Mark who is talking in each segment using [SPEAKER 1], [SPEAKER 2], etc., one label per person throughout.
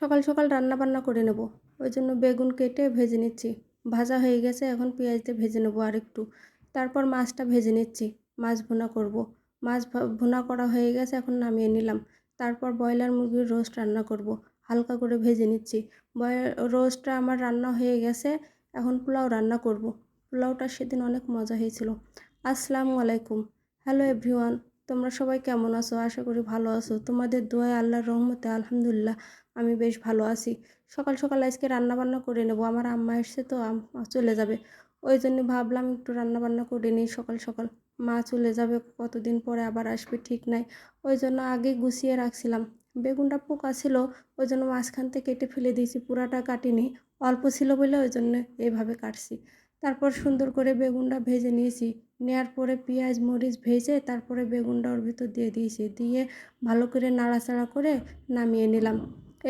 [SPEAKER 1] সকাল সকাল রান্না বান্না করে নেব। ওই জন্য বেগুন কেটে ভেজে নিচ্ছি। ভাজা হয়ে গেছে, এখন পেঁয়াজ দিয়ে ভেজে নেব আরেকটু। তারপর মাছটা ভেজে নিচ্ছি। মাছ ভুনা করব। মাছ ভুনা করা হয়ে গেছে, এখন নামিয়ে নিলাম। তারপর ব্রয়লার মুরগির রোস্ট রান্না করব। হালকা করে ভেজে নিচ্ছি। রোস্টটা আমার রান্না হয়ে গেছে, এখন পোলাও রান্না করব। পোলাওটা সেদিন অনেক মজা হয়েছিল। আসসালামু আলাইকুম। Hello everyone. তোমরা সবাই কেমন আছো? আশা করি ভালো আছো। তোমাদের দোয়ায় আল্লাহর রহমতে আলহামদুলিল্লাহ আমি বেশ ভালো আছি। সকাল সকাল আজকে রান্না বান্না করে নেব। আমার আম্মা এসছে তো চলে যাবে। ওই জন্য ভাবলাম একটু রান্না বান্না করে নিই সকাল সকাল। মা চলে যাবে কতদিন পরে, আবার আসবে ঠিক নাই। ওই জন্য আগে গুছিয়ে রাখছিলাম। বেগুনটা পোকা ছিল, ওই জন্য মাঝখান থেকে কেটে ফেলে দিয়েছি, পুরাটা কাটিনি। অল্প ছিল বলে ওই জন্য এইভাবে কাটছি। তারপর সুন্দর করে বেগুনটা ভেজে নিয়েছি। নেওয়ার পরে পেঁয়াজ মরিচ ভেজে তারপরে বেগুনটা ওর ভিতর দিয়ে দিয়েছি, দিয়ে ভালো করে নাড়াচাড়া করে নামিয়ে নিলাম।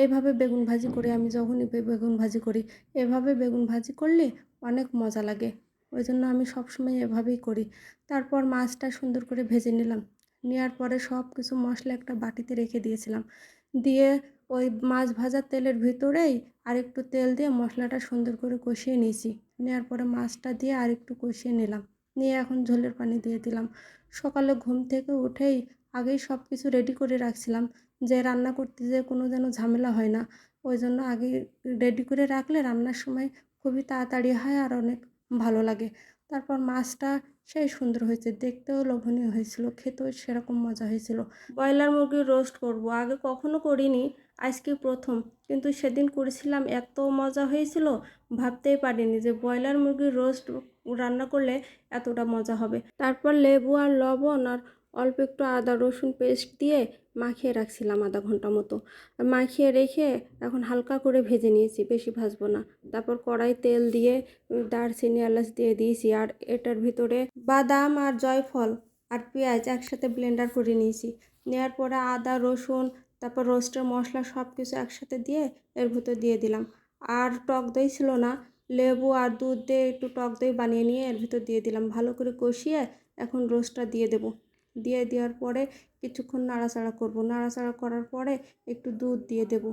[SPEAKER 1] এইভাবে বেগুন ভাজি করে আমি যখনই বেগুন ভাজি করি, এভাবে বেগুন ভাজি করলে অনেক মজা লাগে। ওই জন্য আমি সবসময় এভাবেই করি। তারপর মাছটা সুন্দর করে ভেজে নিলাম। নেওয়ার পরে সব কিছু মশলা একটা বাটিতে রেখে দিয়েছিলাম। দিয়ে ওই মাছ ভাজার তেলের ভিতরেই আরেকটু তেল দিয়ে মশলাটা সুন্দর করে কষিয়ে নিয়েছি। নেওয়ার পরে মাছটা দিয়ে আরেকটু কষিয়ে নিলাম। নিয়ে এখন ঝোলের পানি দিয়ে দিলাম। সকালে ঘুম থেকে উঠেই আগেই সব কিছু রেডি করে রাখছিলাম, যে রান্না করতে যে কোনো যেন ঝামেলা হয় না। ওই জন্য আগে রেডি করে রাখলে রান্নার সময় খুবই তাড়াতাড়ি হয় আর অনেক ভালো লাগে। তারপর মাছটা সেই সুন্দর হয়েছে, দেখতেও লোভনীয় হয়েছিল, খেতেও সেরকম মজা হয়েছিল। ব্রয়লার মুরগির রোস্ট করব, আগে কখনো করিনি, আজকে প্রথম। কিন্তু সেদিন করেছিলাম, এত মজা হয়েছিল, ভাবতেই পারিনি যে ব্রয়লার মুরগির রোস্ট রান্না করলে এতটা মজা হবে। তারপর লেবু আর লবণ আর অল্প একটু আদা রসুন পেস্ট দিয়ে মাখিয়ে রাখছিলাম আধা ঘন্টা মতো। মাখিয়ে রেখে এখন হালকা করে ভেজে নিয়েছি, বেশি ভাজবো না। তারপর কড়াই তেল দিয়ে দারচিনি এলাচ দিয়ে দিয়েছি, আর এটার ভিতরে বাদাম আর জয়ফল আর পেঁয়াজ একসাথে ব্লেন্ডার করে নিয়েছি। নেওয়ার পরে আদা রসুন তারপর রোস্টের মশলা সব কিছু একসাথে দিয়ে এর ভিতর দিয়ে দিলাম। আর টক দই ছিল না, লেবু আর দুধ দিয়ে একটু টক দই বানিয়ে নিয়ে এর ভিতর দিয়ে দিলাম। ভালো করে কষিয়ে এখন রোস্টটা দিয়ে দেব। দিয়ে দেওয়ার পরে কিছুক্ষণ নাড়াচাড়া করব। নাড়াচাড়া করার পরে একটু দুধ দিয়ে দেব।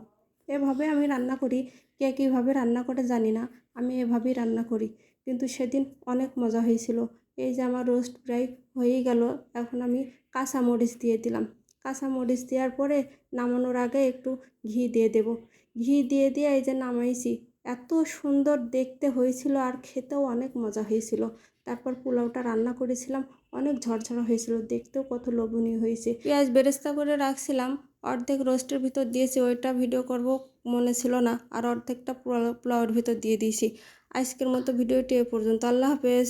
[SPEAKER 1] এভাবে আমি রান্না করি। কে কীভাবে রান্না করে জানি না, আমি এভাবেই রান্না করি। কিন্তু সেদিন অনেক মজা হয়েছিল। এই যে আমার রোস্ট প্রায় হয়েই গেল, এখন আমি কাঁচামরিচ দিয়ে দিলাম। কাঁচামরিচ দেওয়ার পরে নামানোর আগে একটু ঘি দিয়ে দেব। ঘি দিয়ে দিয়ে এই যে নামাইছি, এত সুন্দর দেখতে হয়েছিল আর খেতেও অনেক মজা হয়েছিল। তারপর পোলাওটা রান্না করেছিলাম, অনেক ঝরঝরা হয়েছিল, দেখতেও কত লোভনীয় হয়েছে। পেঁয়াজ বেরেস্তা করে রাখছিলাম, অর্ধেক রোস্টের ভিতর দিয়েছি, ওইটা ভিডিও করব মনে ছিল না, আর অর্ধেকটা পোলাওয়ের ভিতর দিয়ে দিয়েছি। আজকের মতো ভিডিওটি এ পর্যন্ত। আল্লাহ হাফেজ।